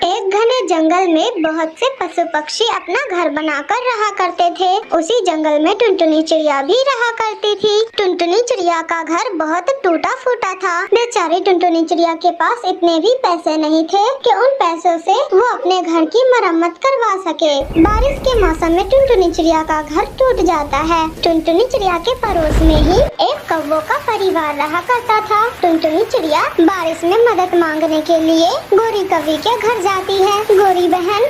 एक घने जंगल में बहुत से पशु पक्षी अपना घर बनाकर रहा करते थे। उसी जंगल में टुनटुनी चिड़िया भी रहा करती थी। टुनटुनी चिड़िया का घर बहुत टूटा फूटा था। बेचारी टुनटुनी चिड़िया के पास इतने भी पैसे नहीं थे कि उन पैसों से वो अपने घर की मरम्मत करवा सके। बारिश के मौसम में टुनटुनी चिड़िया का घर टूट जाता है। टुनटुनी चिड़िया के पड़ोस में ही एक कौवों का परिवार रहा करता था। टुनटुनी चिड़िया बारिश में मदद मांगने के लिए गोरी कौवी के घर जाती है। गोरी बहन,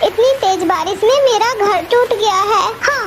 इतनी तेज बारिश में मेरा घर टूट गया है।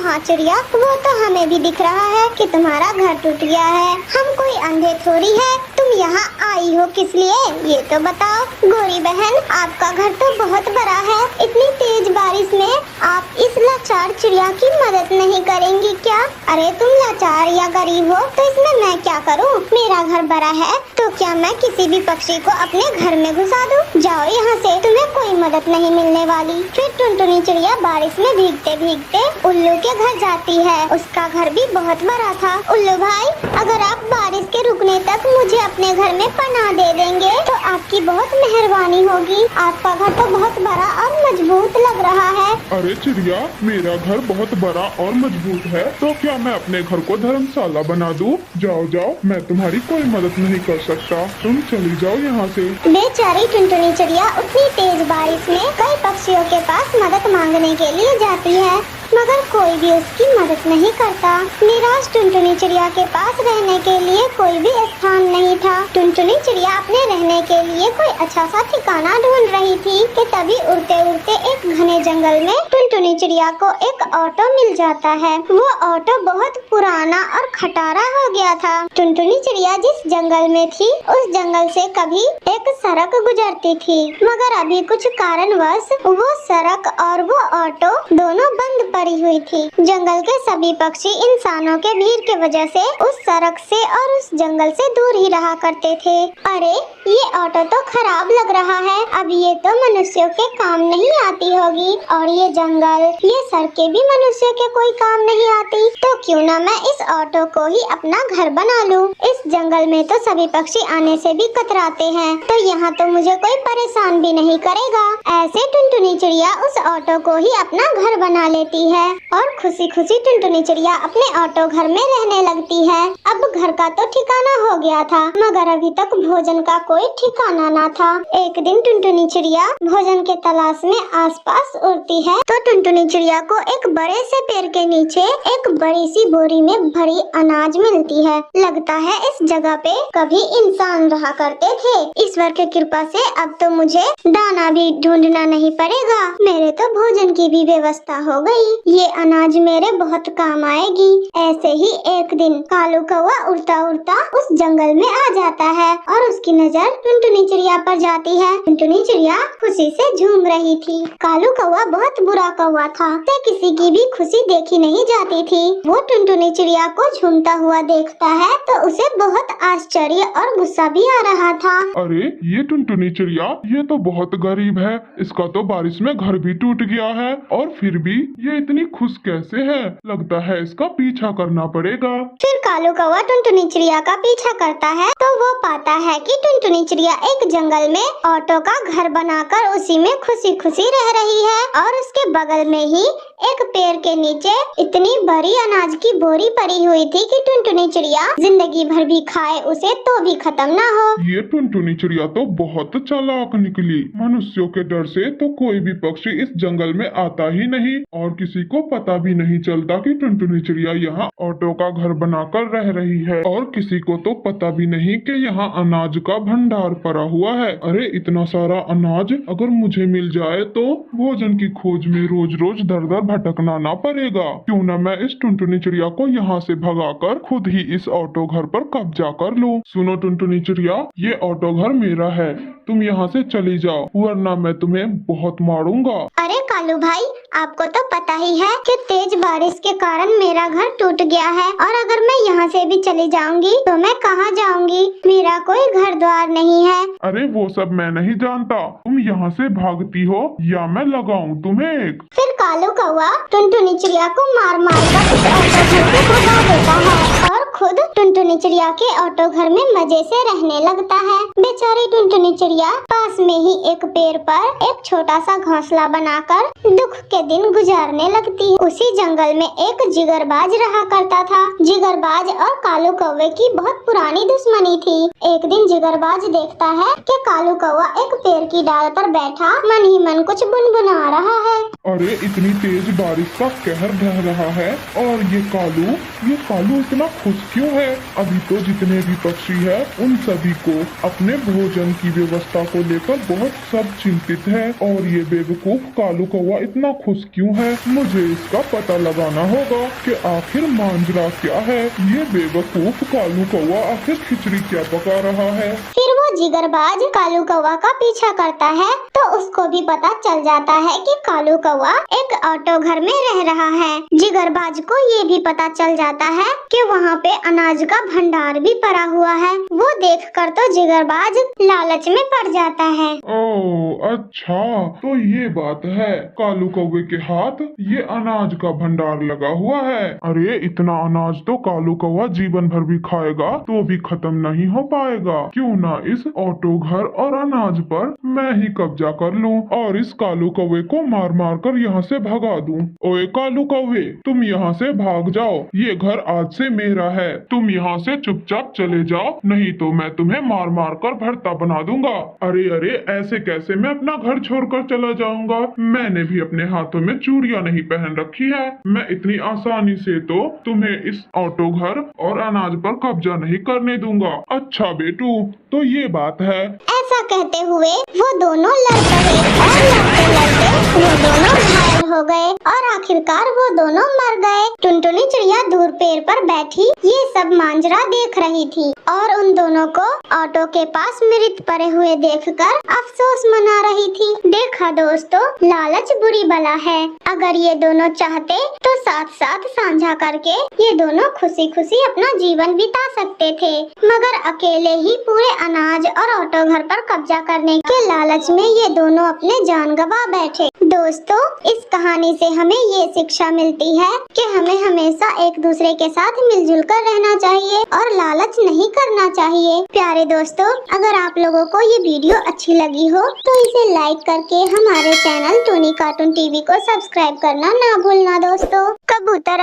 हाँ चिड़िया, वो तो हमें भी दिख रहा है कि तुम्हारा घर टूट गया है। हम कोई अंधे थोड़ी है। तुम यहाँ आई हो किस लिए, ये तो बताओ। गोरी बहन, आपका घर तो बहुत बड़ा है। इतनी तेज बारिश में आप इस लाचार चिड़िया की मदद नहीं करेंगी क्या? अरे तुम लाचार या गरीब हो तो इसमें मैं क्या करूँ? मेरा घर बड़ा है तो क्या मैं किसी भी पक्षी को अपने घर में घुसा दूँ? जाओ यहाँ से, तुम्हें कोई मदद नहीं मिलने वाली। फिर टुनटुनी चिड़िया बारिश में भीगते भीगते उल्लू के घर जाती है। उसका घर भी बहुत बड़ा था। उल्लू भाई, अगर आप बारिश के रुकने तक मुझे अपने घर में पनाह दे देंगे तो आपकी बहुत मेहरबानी होगी। आपका घर तो बहुत बड़ा और मजबूत लग रहा है। अरे चिड़िया, मेरा घर बहुत बड़ा और मजबूत है तो क्या मैं अपने घर को धर्मशाला बना दूं? जाओ जाओ, मैं तुम्हारी कोई मदद नहीं कर सकता। तुम चली जाओ यहाँ से। बेचारी टुनटुनी चिड़िया उतनी तेज बारिश में कई पक्षियों के पास मदद मांगने के लिए जाती है, मगर कोई भी उसकी मदद नहीं करता। निराश टुनटुनी चिड़िया के पास रहने के लिए कोई भी स्थान नहीं था। टुनटुनी चिड़िया अपने रहने के लिए कोई अच्छा सा ठिकाना ढूंढ रही थी कि तभी उड़ते उड़ते एक घने जंगल में टुनटुनी चिड़िया को एक ऑटो मिल जाता है। वो ऑटो बहुत पुराना और खटारा हो गया था। टुनटुनी चिड़िया जिस जंगल में थी उस जंगल से कभी एक सड़क गुजरती थी, मगर अभी कुछ कारणवश वो सड़क और वो ऑटो दोनों बंद पड़ी हुई थी। जंगल के सभी पक्षी इंसानों के भीड़ के वजह से उस सड़क से और उस जंगल से दूर ही रहा करते थे। अरे ये ऑटो तो खराब लग रहा है, अब ये तो मनुष्यों के काम नहीं आती होगी। और ये जंगल, ये सड़कें भी मनुष्यों के कोई काम नहीं आती, तो क्यों ना मैं इस ऑटो को ही अपना घर बना लूं। इस जंगल में तो सभी पक्षी आने से भी कतराते हैं, तो यहाँ तो मुझे कोई परेशान भी नहीं करेगा। ऐसे टुनटुनी चिड़िया उस ऑटो को ही अपना घर बना लेती है और खुशी खुशी टुनटुनी चिड़िया अपने ऑटो घर में रहने लगती है। अब घर का तो ठिकाना हो गया था, मगर अभी तक भोजन का कोई ठिकाना ना था। एक दिन टुनटुनी चिड़िया भोजन के तलाश में आसपास उड़ती है तो टुनटुनी चिड़िया को एक बड़े से पेड़ के नीचे एक बड़ी सी बोरी में भरी अनाज मिलती है। लगता है इस जगह पे कभी इंसान रहा करते थे। ईश्वर की कृपा से अब तो मुझे दाना भी ढूंढना नहीं पड़ेगा, मेरे तो भोजन की भी व्यवस्था हो गई। ये अनाज मेरे बहुत काम आएगी। ऐसे ही एक दिन कालू कौवा उड़ता उड़ता उस जंगल में आ जाता है और उसकी नजर टुनटुनी चिड़िया पर जाती है। टुनटुनी चिड़िया खुशी से झूम रही थी। कालू कौवा बहुत बुरा कौवा था, उसे किसी की भी खुशी देखी नहीं जाती थी। वो टुनटुनी चिड़िया को झूमता हुआ देखता है तो उसे बहुत आश्चर्य और गुस्सा भी आ रहा था। अरे ये टुनटुनी चिड़िया, ये तो बहुत गरीब है। इसका तो बारिश में घर भी टूट गया है और फिर भी ये इतनी खुश कैसे है? लगता है इसका पीछा करना पड़ेगा। फिर कालू कौवा टुनटुनी चिड़िया का पीछा करता है तो वो पाता है कि टुनटुनी चिड़िया एक जंगल में ऑटो का घर बनाकर उसी में खुशी खुशी रह रही है और उसके बगल में ही एक पेड़ के नीचे इतनी बड़ी अनाज की बोरी पड़ी हुई थी कि टुनटुनी चिड़िया जिंदगी भर भी खाए उसे तो भी खत्म ना हो। ये टुनटुनी चिड़िया तो बहुत चालाक निकली। मनुष्यों के डर से तो कोई भी पक्षी इस जंगल में आता ही नहीं और किसी को पता भी नहीं चलता कि टुनटुनी चिड़िया यहाँ ऑटो का घर बनाकर रह रही है और किसी को तो पता भी नहीं कि यहाँ अनाज का भंडार पड़ा हुआ है। अरे इतना सारा अनाज अगर मुझे मिल जाए तो भोजन की खोज में रोज रोज दर दर भटकना ना पड़ेगा। क्यों न मैं इस टुनटुनी चिड़िया को यहाँ से भगाकर खुद ही इस ऑटो घर पर कब्जा कर लूं। सुनो टुनटुनी चिड़िया, ये ऑटो घर मेरा है, तुम यहाँ से चली जाओ वरना मैं तुम्हें बहुत मारूंगा। अरे कालू भाई, आपको तो पता ही है कि तेज बारिश के कारण मेरा घर टूट गया है और अगर मैं यहाँ से भी चली जाऊंगी तो मैं कहाँ जाऊंगी? मेरा कोई घर द्वार नहीं है। अरे वो सब मैं नहीं जानता, तुम यहाँ से भागती हो या मैं लगाऊं तुम्हें एक। फिर कालू कौवा टुनटुनी चिड़िया को मार मार कर उस ऑटो घर से भगा देता है और खुद टुनटुनी चिड़िया के ऑटो घर में मजे से रहने लगता है। बेचारी टुनटुनी चिड़िया पास में ही एक पेड़ पर एक छोटा सा घोंसला बनाकर दुख के दिन गुजारने लगती है। उसी जंगल में एक जिगरबाज रहा करता था। जिगरबाज और कालू कौवे की बहुत पुरानी दुश्मनी थी। एक दिन जिगरबाज देखता है कि कालू कौवा एक पेड़ की डाल पर बैठा मन ही मन कुछ बुनबुना रहा है। अरे इतनी तेज बारिश का कहर ढह रहा है और ये कालू इतना खुश क्यों है? अभी तो जितने भी पक्षी है उन सभी को अपने भोजन की व्यवस्था को लेकर बहुत सब चिंतित है और ये बेवकूफ कालू कौवा इतना खुश क्यों है? मुझे इसका पता लगाना होगा कि आखिर मांजरा क्या है। ये बेवकूफ कालू कौवा आखिर खिचड़ी क्या पका रहा है। फिर वो जिगरबाज कालू कौवा का पीछा करता है तो उसको भी पता चल जाता है कि कालू कौवा एक ऑटो घर में रह रहा है। जिगरबाज को ये भी पता चल जाता है कि वहाँ पे अनाज का भंडार भी पड़ा हुआ है। वो देखकर तो जिगरबाज लालच में पड़ जाता है। ओह अच्छा, तो ये बात है, कालू कौवे के हाथ ये अनाज का भंडार लगा हुआ है। अरे इतना अनाज तो कालू कौवा जीवन भर भी खाएगा तो भी खत्म नहीं हो पाएगा। क्यों ना इस ऑटो घर और अनाज पर मैं ही कब्जा कर लूं और इस कालू कौवे को मार मार कर यहाँ से भगा दूं। ओए कालू कौवे, तुम यहाँ से भाग जाओ, ये घर आज से मेरा है। तुम यहाँ से चुपचाप चले जाओ, नहीं तो मैं तुम्हें मार मार कर भरता बना दूंगा। अरे ऐसे कैसे मैं अपना घर छोड़कर चला जाऊंगा? मैंने भी अपने हाथों में चूड़ियां नहीं पहन रखी है। मैं इतनी आसानी से तो तुम्हें इस ऑटो घर और अनाज पर कब्जा नहीं करने दूंगा। अच्छा बेटू, तो ये बात है। ऐसा कहते हुए वो दोनों लड़ पड़े और लड़ते लड़ते वो दोनों घायल हो गए और आखिरकार वो दोनों मर गए। टुनटुनी चिड़िया दूर पेड़ पर बैठी ये सब मांजरा देख रही थी और उन दोनों को ऑटो के पास मृत पड़े हुए देखकर अफसोस मना रही थी। देखा दोस्तों, लालच बुरी बला है। अगर ये दोनों चाहते तो साथ साथ साझा करके ये दोनों खुशी खुशी अपना जीवन बिता सकते थे, मगर अकेले ही पूरे अनाज और ऑटो घर पर कब्जा करने के लालच में ये दोनों अपने जान गंवा बैठे। दोस्तों, इस कहानी से हमें ये शिक्षा मिलती है कि हमें हमेशा एक दूसरे के साथ मिलजुल कर रहना चाहिए और लालच नहीं करना चाहिए। प्यारे दोस्तों, अगर आप लोगों को ये वीडियो अच्छी लगी हो तो इसे लाइक करके हमारे चैनल टोनी कार्टून टीवी को सब्सक्राइब करना ना भूलना दोस्तों। कबूतर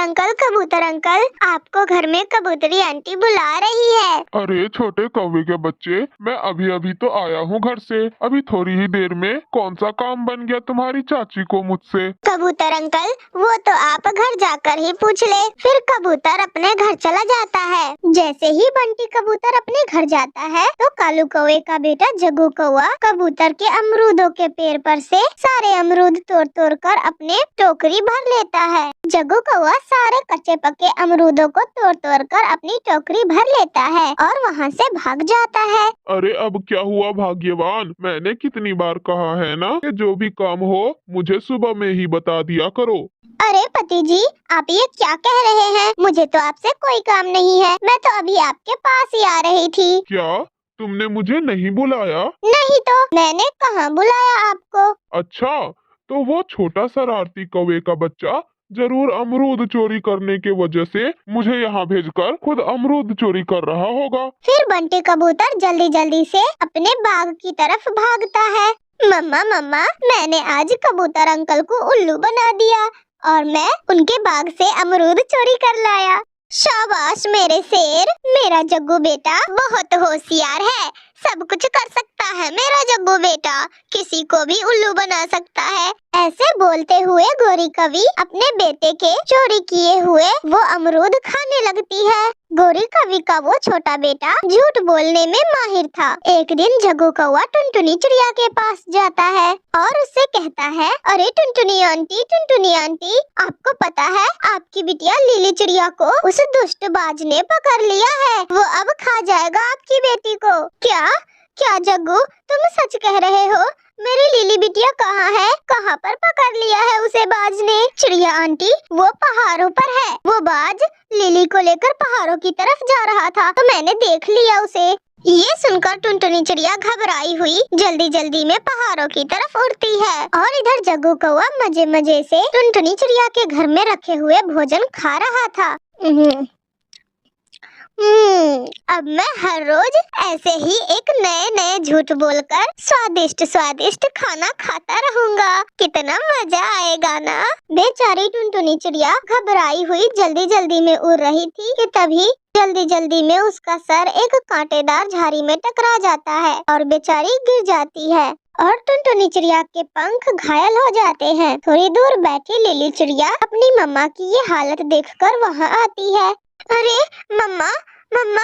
अंकल, आपको घर में कबूतरी आंटी बुला रही है। अरे छोटे कौवे के बच्चे, मैं अभी तो आया हूँ घर से। अभी थोड़ी ही देर में कौन सा काम बन गया तुम्हारी चाची को मुझसे? कबूतर अंकल, वो तो आप घर जाकर ही पूछ ले। फिर कबूतर अपने घर चला जाता है। जैसे ही बंटी कबूतर अपने घर जाता है तो कालू कौवे का बेटा जग्गू कौवा कबूतर के अमरूदों के पेड़ पर से सारे अमरूद तोड़ तोड़ कर अपने टोकरी भर लेता है। जग्गू कौवा सारे कच्चे पक्के अमरूदों को तोड़ तोड़ कर अपनी टोकरी भर लेता है और वहाँ से भाग जाता है। अरे अब क्या हुआ भाग्यवान? मैंने कितनी बार कहा है ना कि जो भी काम हो मुझे सुबह में ही बता दिया करो। अरे पति जी, आप ये क्या कह रहे हैं? मुझे तो आपसे कोई काम नहीं है। मैं तो अभी आपके पास ही आ रही थी। क्या तुमने मुझे नहीं बुलाया? नहीं तो मैंने कहाँ बुलाया आपको। अच्छा, तो वो छोटा शरारती कौवे का बच्चा जरूर अमरूद चोरी करने के वजह से मुझे यहाँ भेजकर खुद अमरूद चोरी कर रहा होगा। फिर बंटी कबूतर जल्दी जल्दी से अपने बाग की तरफ भागता है। मम्मा, मैंने आज कबूतर अंकल को उल्लू बना दिया और मैं उनके बाग से अमरूद चोरी कर लाया। शाबाश मेरे शेर, मेरा जग्गू बेटा बहुत होशियार है। सब कुछ कर सकता है मेरा जग्गू बेटा, किसी को भी उल्लू बना सकता है। ऐसे बोलते हुए गोरी कवि अपने बेटे के चोरी किए हुए वो अमरूद खाने लगती है। गोरी कवि का वो छोटा बेटा झूठ बोलने में माहिर था। एक दिन जग्गू कौवा टुनटुनी चिड़िया के पास जाता है और उससे कहता है, अरे टुनटुनी आंटी, आपको पता है आपकी बिटिया लीली चिड़िया को उस दुष्ट बाज ने पकड़ लिया है। वो अब खा जाएगा आपकी बेटी को। क्या जग्गू, तुम सच कह रहे हो? मेरी लीली बिटिया कहाँ है? कहाँ पर पकड़ लिया है उसे बाज ने? चिड़िया आंटी, वो पहाड़ों पर है। वो बाज लिली को लेकर पहाड़ों की तरफ जा रहा था तो मैंने देख लिया उसे। ये सुनकर टुनटुनी चिड़िया घबराई हुई जल्दी जल्दी में पहाड़ों की तरफ उड़ती है और इधर जग्गू कौवा मजे मजे से टुनटुनी चिड़िया के घर में रखे हुए भोजन खा रहा था। अब मैं हर रोज ऐसे ही एक नए नए झूठ बोलकर स्वादिष्ट स्वादिष्ट खाना खाता रहूंगा। कितना मजा आएगा ना। बेचारी टुनटुनी चिड़िया घबराई हुई जल्दी जल्दी में उड़ रही थी कि तभी जल्दी जल्दी में उसका सर एक कांटेदार झाड़ी में टकरा जाता है और बेचारी गिर जाती है और टुनटुनी चिड़िया के पंख घायल हो जाते हैं। थोड़ी दूर बैठी लिली चिड़िया अपनी मम्मा की ये हालत देखकर वहाँ आती है। अरे मम्मा, मम्मा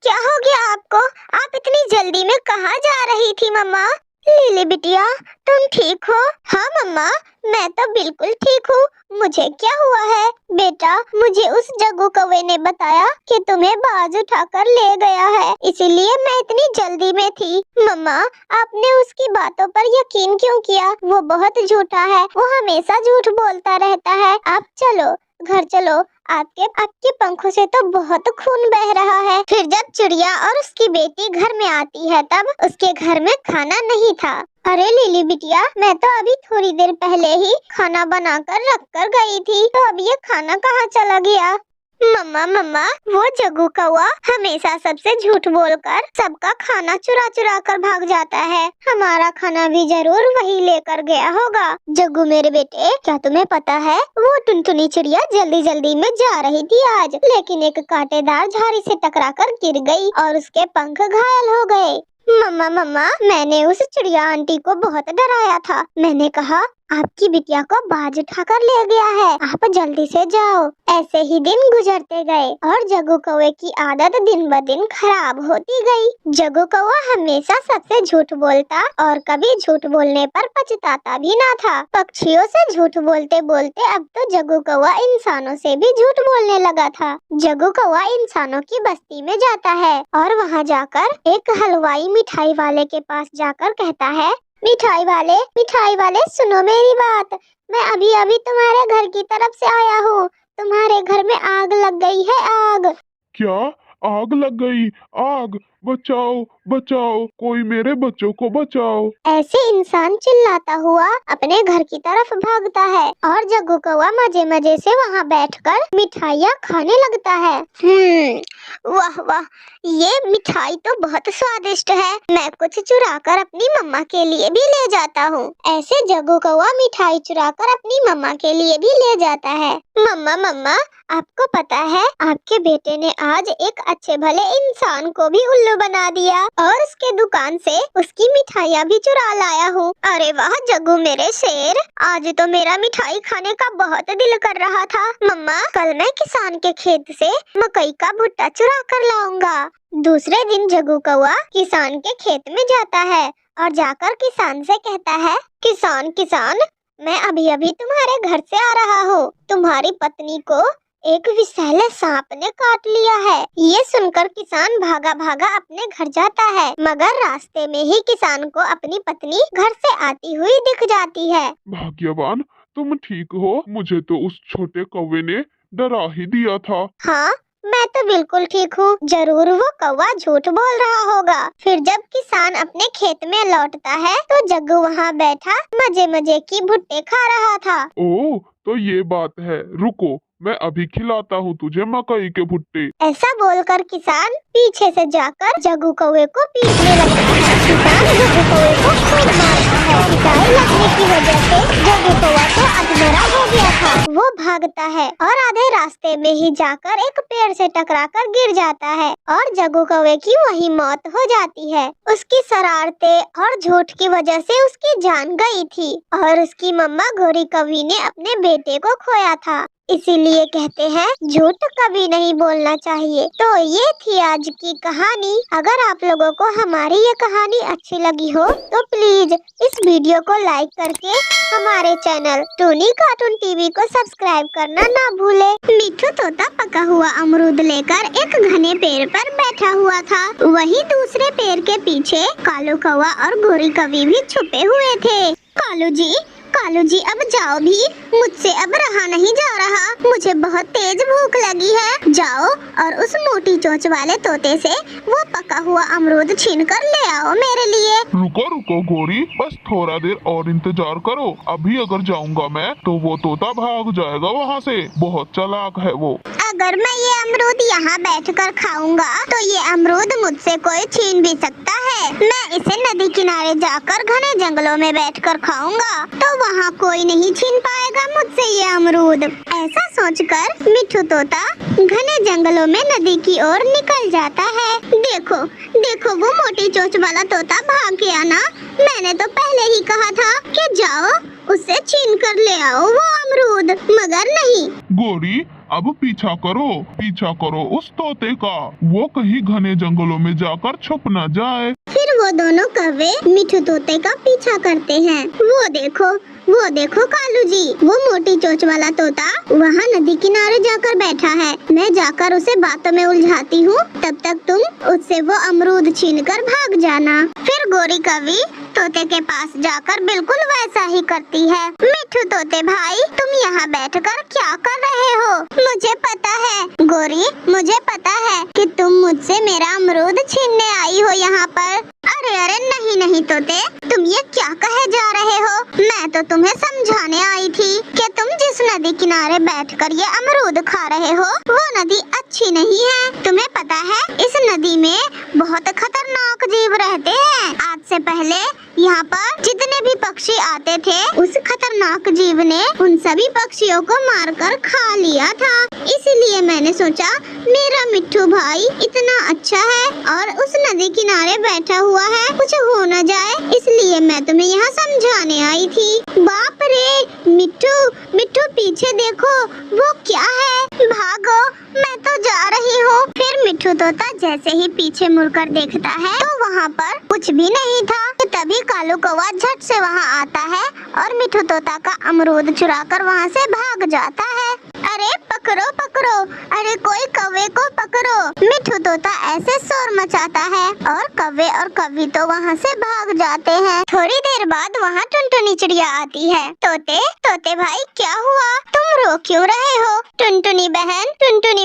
क्या हो गया आपको? आप इतनी जल्दी में कहाँ जा रही थी मम्मा? लिली बिटिया तुम ठीक हो? हाँ मम्मा मैं तो बिल्कुल ठीक हूँ। मुझे क्या हुआ है? बेटा मुझे उस जग्गू कौवे ने बताया कि तुम्हें बाज उठाकर ले गया है, इसीलिए मैं इतनी जल्दी में थी। मम्मा आपने उसकी बातों पर यकीन क्यों किया? वो बहुत झूठा है, वो हमेशा झूठ बोलता रहता है। आप चलो घर चलो, आपके पंखों से तो बहुत खून बह रहा है। फिर जब चिड़िया और उसकी बेटी घर में आती है तब उसके घर में खाना नहीं था। अरे लिली बिटिया मैं तो अभी थोड़ी देर पहले ही खाना बनाकर रख कर गई थी, तो अब ये खाना कहाँ चला गया? मम्मा मम्मा वो जग्गू कौवा हमेशा सबसे झूठ बोलकर सबका खाना चुरा चुरा कर भाग जाता है। हमारा खाना भी जरूर वही लेकर गया होगा। जग्गू मेरे बेटे क्या तुम्हें पता है वो टुनटुनी चिड़िया जल्दी जल्दी में जा रही थी आज, लेकिन एक कांटेदार झाड़ी से टकराकर गिर गई और उसके पंख घायल हो गए। मम्मा मम्मा मैंने उस चिड़िया आंटी को बहुत डराया था। मैंने कहा आपकी बिटिया को बाज उठाकर ले गया है, आप जल्दी से जाओ। ऐसे ही दिन गुजरते गए और जग्गू कौवे की आदत दिन ब दिन खराब होती गई। जग्गू कौवा हमेशा सबसे झूठ बोलता और कभी झूठ बोलने पर पछताता भी ना था। पक्षियों से झूठ बोलते बोलते अब तो जग्गू कौवा इंसानों से भी झूठ बोलने लगा था। जग्गू कौवा इंसानों की बस्ती में जाता है और वहाँ जाकर एक हलवाई मिठाई वाले के पास जाकर कहता है, मिठाई वाले सुनो मेरी बात। मैं अभी अभी तुम्हारे घर की तरफ से आया हूँ। तुम्हारे घर में आग लग गई है, आग। क्या आग लग गई? आग! बचाओ बचाओ, कोई मेरे बच्चों को बचाओ। ऐसे इंसान चिल्लाता हुआ अपने घर की तरफ भागता है और जग्गू कौवा मजे मजे से वहाँ बैठकर मिठाइयाँ खाने लगता है। वाह वाह ये मिठाई तो बहुत स्वादिष्ट है, मैं कुछ चुराकर अपनी मम्मा के लिए भी ले जाता हूँ। ऐसे जग्गू कौवा मिठाई चुराकर अपनी मम्मा के लिए भी ले जाता है। मम्मा मम्मा आपको पता है आपके बेटे ने आज एक अच्छे भले इंसान को भी उल्लू बना दिया और उसके दुकान से उसकी मिठाइयाँ भी चुरा लाया हूँ। अरे वाह जग्गू मेरे शेर, आज तो मेरा मिठाई खाने का बहुत दिल कर रहा था। मम्मा कल मैं किसान के खेत से मकई का भुट्टा चुरा कर लाऊंगा। दूसरे दिन जग्गू कौवा किसान के खेत में जाता है और जाकर किसान से कहता है, किसान किसान मैं अभी अभी तुम्हारे घर से आ रहा हूँ। तुम्हारी पत्नी को एक विषैले सांप ने काट लिया है। ये सुनकर किसान भागा भागा अपने घर जाता है, मगर रास्ते में ही किसान को अपनी पत्नी घर से आती हुई दिख जाती है। भाग्यवान तुम ठीक हो, मुझे तो उस छोटे कौवे ने डरा ही दिया था। हाँ मैं तो बिल्कुल ठीक हूँ, जरूर वो कौवा झूठ बोल रहा होगा। फिर जब किसान अपने खेत में लौटता है तो जग्गू वहाँ बैठा मजे मजे की भुट्टे खा रहा था। ओह तो ये बात है, रुको मैं अभी खिलाता हूँ तुझे मकई के भुट्टे। ऐसा बोलकर किसान पीछे से जाकर जग्गू कौवे को पीटने लगता है। किसान जग्गू कौवे को खूब मारता है। पिटाई लगने की वजह से जग्गू कौवा तो अधमरा हो गया था। वो भागता है और आधे रास्ते में ही जाकर एक पेड़ से टकराकर गिर जाता है और जग्गू कौवे की वही मौत हो जाती है। उसकी शरारतें और झूठ की वजह से उसकी जान गई थी और उसकी मम्मा गोरी कौवी ने अपने बेटे को खोया था। इसीलिए कहते हैं झूठ कभी नहीं बोलना चाहिए। तो ये थी आज की कहानी। अगर आप लोगों को हमारी ये कहानी अच्छी लगी हो तो प्लीज इस वीडियो को लाइक करके हमारे चैनल टोनी कार्टून टीवी को सब्सक्राइब करना ना भूले। मिठू तोता पका हुआ अमरूद लेकर एक घने पेड़ पर बैठा हुआ था। वही दूसरे पेड़ के पीछे कालू कौवा और गोरी कौवी भी छुपे हुए थे। कालू जी अब जाओ भी, मुझसे अब रहा नहीं जा रहा, मुझे बहुत तेज भूख लगी है। जाओ और उस मोटी चोंच वाले तोते से वो पका हुआ अमरूद छीन कर ले आओ मेरे लिए। रुको रुको गौरी, बस थोड़ा देर और इंतजार करो। अभी अगर जाऊंगा मैं तो वो तोता भाग जाएगा वहाँ से, बहुत चालाक है वो। अगर मैं ये अमरूद यहाँ बैठकर खाऊंगा तो ये अमरूद मुझसे कोई छीन भी सकता है। मैं इसे नदी किनारे जाकर घने जंगलों में बैठकर खाऊंगा तो वहाँ कोई नहीं छीन पाएगा मुझसे ये अमरूद। ऐसा सोचकर मिट्ठू तोता घने जंगलों में नदी की ओर निकल जाता है। देखो देखो वो मोटी चोंच वाला तोता भाग गया ना। मैंने तो पहले ही कहा था कि जाओ उसे छीन कर ले आओ वो अमरूद, मगर नहीं। गौरी अब पीछा करो उस तोते का, वो कहीं घने जंगलों में जाकर छुप न जाए। फिर वो दोनों कौवे मिट्ठू तोते का पीछा करते हैं। वो देखो कालू जी, वो मोटी चोंच वाला तोता वहाँ नदी किनारे जाकर बैठा है। मैं जाकर उसे बातों में उलझाती हूँ, तब तक तुम उससे वो अमरूद छीनकर भाग जाना। फिर गोरी कौवी तोते के पास जाकर बिल्कुल वैसा ही करती है। मिट्ठू तोते भाई, तुम यहाँ बैठकर क्या कर रहे हो? मुझे पता है गोरी, मुझे पता है कि तुम मुझसे मेरा अमरूद छीनने आई हो यहाँ पर। अरे नहीं तोते, तुम ये क्या कहे जा रहे हो? मैं तो तुम्हें समझाने आई थी कि तुम जिस नदी किनारे बैठकर ये अमरूद खा रहे हो वो नदी अच्छी नहीं है। तुम्हें पता है इस नदी में बहुत खतरनाक जीव रहते हैं। आज से पहले यहाँ पर जितने भी पक्षी आते थे उस खतरनाक जीव ने उन सभी पक्षियों को मारकर खा लिया था। इसीलिए मैंने सोचा मेरा मिट्ठू भाई इतना अच्छा है और उस नदी किनारे बैठा हुआ है, कुछ हो न जाए, इसलिए मैं तुम्हें यहाँ समझाने आई थी। बाप रे मिट्ठू पीछे देखो, वो क्या है? भागो, मैं तो जा रही हूँ। फिर मिट्ठू तोता जैसे ही पीछे मुड़कर देखता है तो वहाँ पर कुछ भी नहीं था। तभी कालू कौवा झट से वहाँ आता है और मिट्ठू तोता का अमरूद चुराकर वहाँ से भाग जाता है। अरे पकड़ो, अरे कोई कौवे को पकड़ो। मिट्ठू तोता ऐसे शोर मचाता है और कौवे और कौवी तो वहाँ से भाग जाते हैं। थोड़ी देर बाद वहाँ टुनटुनी चिड़िया आती है। तोते भाई क्या हुआ, तुम रो क्यों रहे हो? टुनटुनी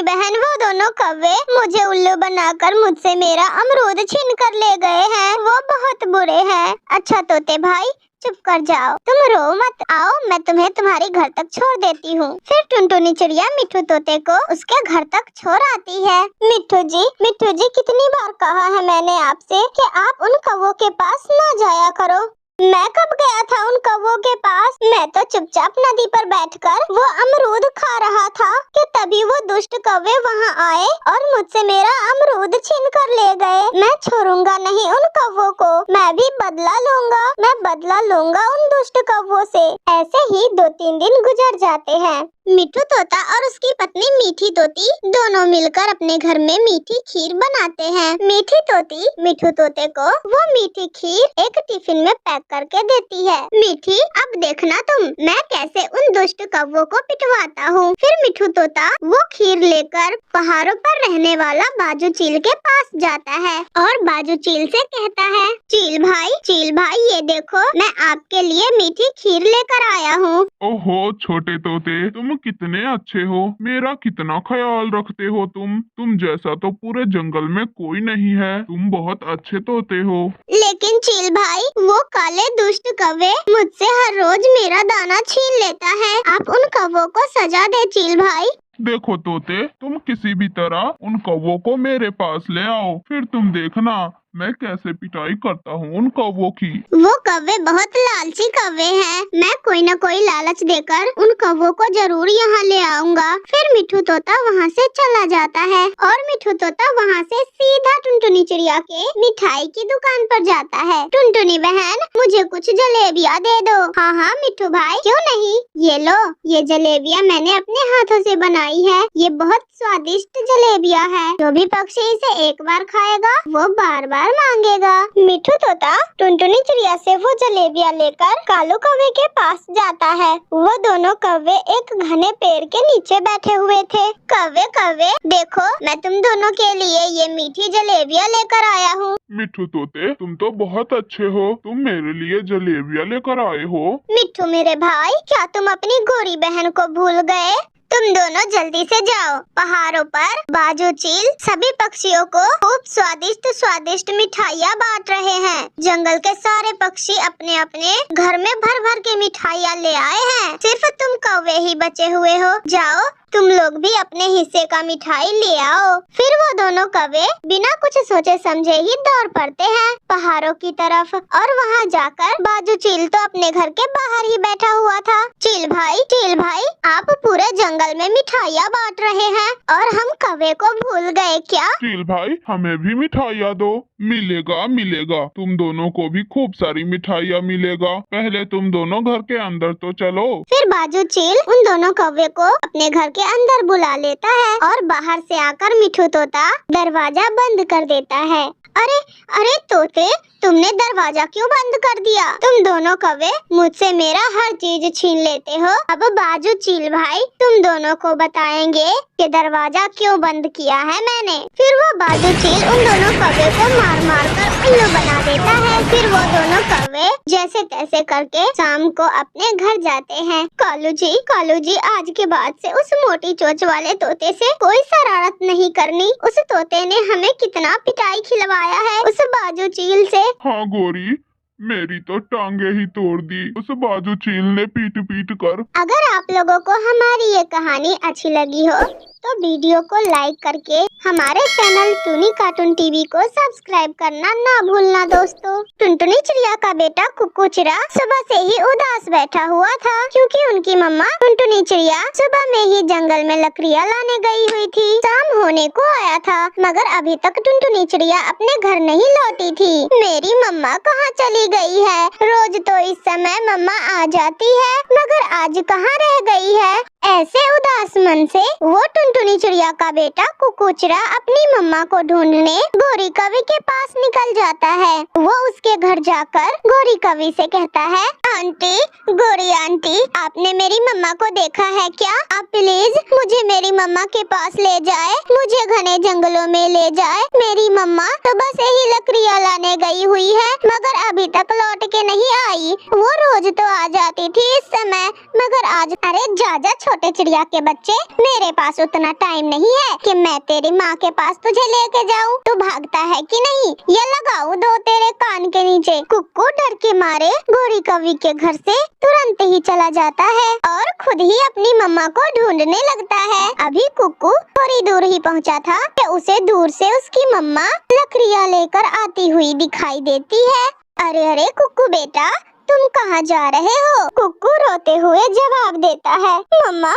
बहन वो दोनों कौवे मुझे उल्लू बनाकर मुझसे मेरा अमरूद छीन कर ले गए हैं, वो बहुत बुरे हैं। अच्छा तोते भाई चुप कर जाओ, तुम रो मत, आओ मैं तुम्हें तुम्हारे घर तक छोड़ देती हूँ। फिर टुनटुनी चिड़िया मिट्ठू तोते को उसके घर तक छोड़ आती है। मिट्ठू जी कितनी बार कहा है मैंने आपसे कि आप उन कौवों के पास ना जाया करो। मैं कब गया था उन कौवों के पास? मैं तो चुपचाप नदी पर बैठकर वो अमरूद खा रहा था कि तभी वो दुष्ट कौवे वहाँ आए और मुझसे मेरा अमरूद छीन कर ले गए। मैं छोड़ूंगा नहीं उन कौवों को, मैं भी बदला लूंगा उन दुष्ट कौवों से। ऐसे ही 2-3 दिन गुजर जाते हैं। मिट्ठू तोता और उसकी पत्नी मीठी तोती दोनों मिलकर अपने घर में मीठी खीर बनाते हैं। मीठी तोती मिट्ठू तोते को वो मीठी खीर एक टिफिन में पैक करके देती है। मीठी अब देखना तुम, मैं कैसे उन दुष्ट कौवों को पिटवाता हूँ। फिर मिट्ठू तोता वो खीर लेकर पहाड़ों पर रहने वाला बाजू चील के पास जाता है और बाजू चील से कहता है, चील भाई ये देखो मैं आपके लिए मीठी खीर लेकर आया हूँ। ओहो छोटे तोते, तुम कितने अच्छे हो, मेरा कितना ख्याल रखते हो तुम जैसा तो पूरे जंगल में कोई नहीं है, तुम बहुत अच्छे तोते हो। लेकिन चील भाई वो काले दुष्ट कौवे मुझसे हर रोज मेरा दाना छीन लेता है, आप उन कौवों को सजा दे चील भाई। देखो तोते, तुम किसी भी तरह उन कौवों को मेरे पास ले आओ, फिर तुम देखना मैं कैसे पिटाई करता हूँ उन कौवों की। वो कौवे बहुत लालची कौवे हैं, मैं कोई न कोई लालच देकर उन कौवों को जरूर यहाँ ले आऊंगा। फिर मिट्ठू तोता वहाँ से चला जाता है और मिट्ठू तोता वहाँ से सीधा टुनटुनी चिड़िया के मिठाई की दुकान पर जाता है। टुनटुनी बहन मुझे कुछ जलेबियाँ दे दो। हाँ मिट्ठू भाई क्यों नहीं, ये लो, ये जलेबियाँ मैंने अपने हाथों से बनाई है, ये बहुत स्वादिष्ट जलेबियाँ है। जो भी पक्षी इसे एक बार खाएगा वो बार बार उपहार मांगेगा। मिठू तोता टुनटुनी चिड़िया से वो जलेबियाँ लेकर कालू कौवे के पास जाता है। वो दोनों कौवे एक घने पेड़ के नीचे बैठे हुए थे। कौवे कौवे देखो, मैं तुम दोनों के लिए ये मीठी जलेबियाँ लेकर आया हूँ। मिठू तोते, तुम तो बहुत अच्छे हो, तुम मेरे लिए जलेबियाँ लेकर आए हो। मिठू मेरे भाई, क्या तुम अपनी गोरी बहन को भूल गए? तुम दोनों जल्दी से जाओ। पहाड़ों पर बाजू चील सभी पक्षियों को खूब स्वादिष्ट स्वादिष्ट मिठाइयाँ बांट रहे हैं। जंगल के सारे पक्षी अपने अपने घर में भर भर के मिठाइयाँ ले आए हैं। सिर्फ तुम कौवे ही बचे हुए हो। जाओ, तुम लोग भी अपने हिस्से का मिठाई ले आओ। फिर वो दोनों कौवे बिना कुछ सोचे समझे ही दौड़ पड़ते हैं पहाड़ों की तरफ। और वहाँ जाकर बाजू चील तो अपने घर के बाहर ही बैठा हुआ था। चील भाई, आप पूरे जंगल में मिठाइयाँ बांट रहे हैं और हम कौवे को भूल गए क्या? चील भाई, हमें भी मिठाइयाँ दो। मिलेगा, तुम दोनों को भी खूब सारी मिठाइयाँ मिलेगा। पहले तुम दोनों घर के अंदर तो चलो। फिर बाजू चील उन दोनों कौवे को अपने घर के अंदर बुला लेता है और बाहर से आकर मिठू तोता दरवाजा बंद कर देता है। अरे तोते, तुमने दरवाजा क्यों बंद कर दिया? तुम दोनों कौवे मुझसे मेरा हर चीज छीन लेते हो। अब बाजू चील भाई तुम दोनों को बताएंगे कि दरवाजा क्यों बंद किया है मैंने। फिर वो बाजू चील उन दोनों कौवे को मार कर उल्लू बना देता है। फिर वो दोनों कौवे जैसे तैसे करके शाम को अपने घर जाते हैं। कालू जी, आज के बाद से उस मोटी चोंच वाले तोते से कोई शरारत नहीं करनी। उस तोते ने हमें कितना पिटाई खिलवाया है उस बाजू चील से। हाँ गोरी, मेरी तो टांगे ही तोड़ दी उस बाजू चील ने पीट कर। अगर आप लोगों को हमारी ये कहानी अच्छी लगी हो तो वीडियो को लाइक करके हमारे चैनल टूनी कार्टून टीवी को सब्सक्राइब करना ना भूलना दोस्तों। टुनटुनी चिड़िया का बेटा कुक्कू चिड़ा सुबह से ही उदास बैठा हुआ था क्योंकि उनकी मम्मा टुनटुनी चिड़िया सुबह में ही जंगल में लकड़ियाँ लाने गई हुई थी। शाम होने को आया था मगर अभी तक टुनटुनी चिड़िया अपने घर नहीं लौटी थी। मेरी मम्मा कहाँ चली गई है? रोज तो इस समय मम्मा आ जाती है मगर आज कहाँ रह गई है? ऐसे उदास मन से वो टुनटुनी चिड़िया का बेटा कुक्कू चिड़ा अपनी मम्मा को ढूंढने गोरी कवि के पास निकल जाता है। वो उसके घर जाकर गोरी कवि से कहता है, आंटी, गोरी आंटी, आपने मेरी मम्मा को देखा है क्या? आप प्लीज मुझे मेरी मम्मा के पास ले जाए, मुझे घने जंगलों में ले जाए। मेरी मम्मा सुबह से ही लकड़ियाँ लाने गई हुई है मगर अभी तक लौट के नहीं आई। वो रोज तो आ जाती थी इस समय मगर आज। अरे जा छोटे चिड़िया के बच्चे, मेरे पास उतना टाइम नहीं है कि मैं तेरी माँ के पास तुझे लेके जाऊँ। तू भागता है कि नहीं? ये लगाऊं दो तेरे कान के नीचे। कुक्कू डर के मारे गोरी कवि के घर से तुरंत ही चला जाता है और खुद ही अपनी मम्मा को ढूंढने लगता है। अभी कुक्कू थोड़ी दूर ही पहुँचा था कि उसे दूर से उसकी मम्मा लकड़ियाँ लेकर आती हुई दिखाई देती है। अरे कुक्कू बेटा, तुम कहाँ जा रहे हो? कुक्कू रोते हुए जवाब देता है, मम्मा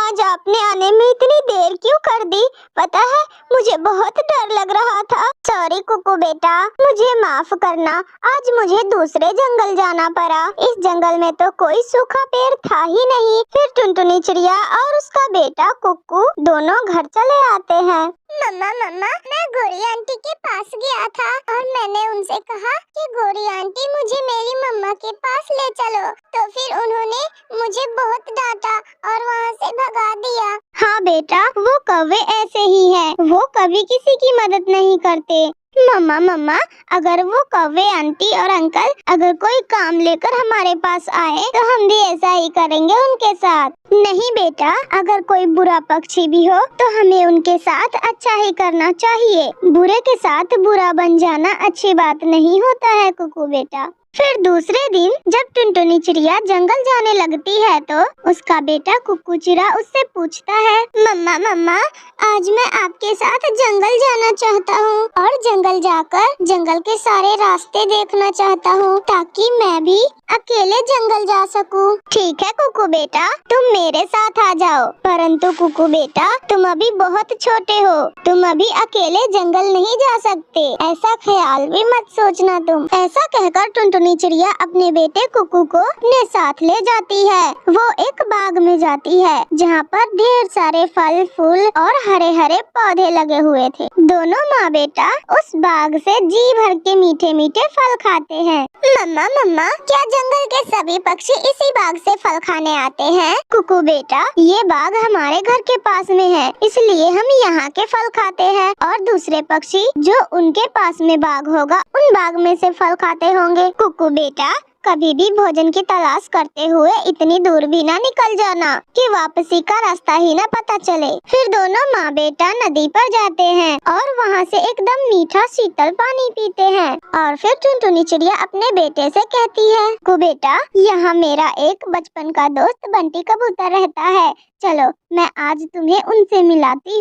आज आपने आने में इतनी देर क्यों कर दी? पता है मुझे बहुत डर लग रहा था। सॉरी कुक्कू बेटा, मुझे माफ करना, आज मुझे दूसरे जंगल जाना पड़ा। इस जंगल में तो कोई सूखा पेड़ था ही नहीं। फिर टुनटुनी चिड़िया और उसका बेटा कुक्कू दोनों घर चले आते हैं। मम्मा मैं गोरी आंटी के पास गया था और मैंने उनसे कहा कि गोरी आंटी मुझे मेरी मम्मा के पास ले चलो, तो फिर उन्होंने मुझे बहुत डांटा और वहाँ से भगा दिया। हाँ बेटा, वो कौवे ऐसे ही हैं, वो कभी किसी की मदद नहीं करते। मम्मा अगर वो कौवे आंटी और अंकल अगर कोई काम लेकर हमारे पास आए तो हम भी ऐसा ही करेंगे उनके साथ। नहीं बेटा, अगर कोई बुरा पक्षी भी हो तो हमें उनके साथ अच्छा ही करना चाहिए। बुरे के साथ बुरा बन जाना अच्छी बात नहीं होता है कुक्कू बेटा। फिर दूसरे दिन जब टुनटुनी चिड़िया जंगल जाने लगती है तो उसका बेटा कुक्कू चिड़ा उससे पूछता है, मम्मा आज मैं आपके साथ जंगल जाना चाहता हूँ और जंगल जाकर जंगल के सारे रास्ते देखना चाहता हूँ ताकि मैं भी अकेले जंगल जा सकूँ। ठीक है कुक्कू बेटा, तुम मेरे साथ आ जाओ, परंतु कुक्कू बेटा तुम अभी बहुत छोटे हो, तुम अभी अकेले जंगल नहीं जा सकते, ऐसा ख्याल भी मत सोचना तुम। ऐसा कहकर टुनटुनी टुनटुनी चिड़िया अपने बेटे कुकू को अपने साथ ले जाती है। वो एक बाग में जाती है जहाँ पर ढेर सारे फल फूल और हरे हरे पौधे लगे हुए थे। दोनों माँ बेटा उस बाग से जी भर के मीठे मीठे फल खाते हैं। मम्मा मम्मा, क्या जंगल के सभी पक्षी इसी बाग से फल खाने आते हैं? कुकू बेटा, ये बाग हमारे घर के पास में है, इसलिए हम यहाँ के फल खाते हैं और दूसरे पक्षी जो उनके पास में बाग होगा उन बाग में से फल खाते होंगे। कुकू बेटा, कभी भी भोजन की तलाश करते हुए इतनी दूर भी ना निकल जाना कि वापसी का रास्ता ही ना पता चले। फिर दोनों माँ बेटा नदी पर जाते हैं और वहाँ से एकदम मीठा शीतल पानी पीते हैं और फिर टुनटुनी चिड़िया अपने बेटे से कहती है, कुकू बेटा, यहाँ मेरा एक बचपन का दोस्त बंटी कबूतर रहता है, चलो मैं आज तुम्हें उनसे मिलाती हूँ।